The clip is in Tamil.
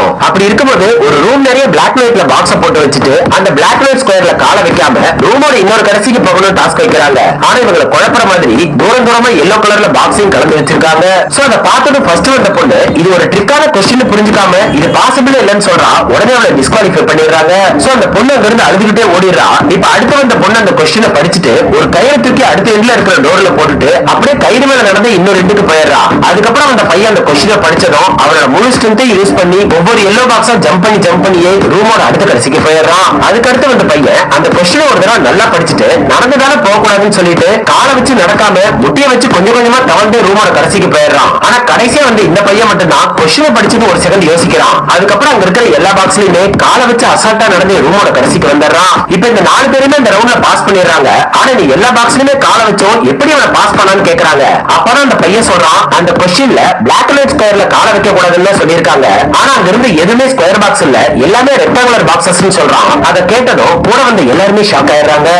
இருக்கும். அப்படி இருக்கும்போது ஒரு ரூம் நிறைய பிளாக் லைட்ல பாக்ஸ போட்டு வச்சுட்டு அந்த பிளாக் லைட் ஸ்கொயர்ல கால வைக்காம ரூமோட இன்னொரு கடைசிக்கு போகணும் டாஸ்க் வைக்கிறாங்க. ஆனா இவங்களை குழப்பற மாதிரி தூரம் தூரமா எல்லோ கலர்ல பாக்ஸையும் கலந்து வச்சிருக்காங்க. சோ அதை பார்த்தது ஃபர்ஸ்ட் வந்த பொண்ணு இது ஒரு ட்ரிக்கான கொஸ்டின் புரிஞ்சுக்காம இது பாசிபிள் இல்லன்னு சொல்றா. உடனே அவளை டிஸ்குவாலிஃபை பண்ணிடுறாங்க. சோ அந்த பொண்ணு அங்க இருந்து அழுதுகிட்டே ஓடிடுறா. இப்ப அடுத்து வந்த பொண்ணு அந்த கொஸ்டினை படிச்சுட்டு ஒரு கயிறு தூக்கி அடுத்த எண்ட்ல இருக்கிற டோர்ல போட்டுட்டு அப்படியே கயிறு மேல நடந்து இன்னொரு எண்டுக்கு போயிடுறா. அதுக்கப்புறம் அந்த பையன் அந்த கொஸ்டினை படிச்சதும் அவரோட முழு ஸ்ட்ரென்த்தை யூஸ் பண்ணி ஒவ்வொரு எல்லோ பாக்ஸா ஜம்ப் பண்ணியே ரூமோட அடுத்த கடைசிக்கு போயிடுறான். அதுக்கடுத்து வந்த பையன் அந்த கொஸ்டினை ஒரு தடவை நல்லா படிச்சுட்டு நடந்ததால போக கூடாதுன்னு சொல்லிட்டு காலை வச்சு நடக்காம முட்டியை வச்சு கொஞ்சம் கொஞ்சமா தவழ்ந்து ரூமோட கடைசிக்கு போயிடுறான். ஆனா கடைசியா வந்து இந்த பையன் மட்டும் தான் கொஸ்டினை படிச்சுட்டு ஒரு செகண்ட் யோசிக்கிறான். அதுக்கப்புறம் அங்க இருக்கிற எல்லா பாக்ஸ்லயுமே காலை வச்சு அசால்ட்டா நடந்து ரூமோட கடைசிக்கு வந்துடுறான். இப்ப இந்த 4 பேருமே இந்த ரவுண்ட்ல பாஸ் பண்ணிடுறாங்க. ஆனா நீ எல்லா பாக்ஸ்லயுமே காலை வச்சோம் எப்படி அவனை பாஸ் பண்ணான்னு கேக்குறாங்க. அப்பதான் அந்த பையன் சொல்றான் அந்த கொஸ்டின்ல பிளாக் அண்ட் ஒயிட் ஸ்கொயர்ல காலை வைக்க கூடாதுன்னு சொல்லியிருக்காங்க. ஆனா அங்க இருந்து எதுவுமே ஸ்கொயர் பாக்ஸ் இல்ல, எல்லாமே ரெக்டாங்குலர் பாக்ஸஸ் சொல்றான். அதை கேட்டதும் கூட வந்து எல்லாருமே ஷாக் ஆயிடுறாங்க.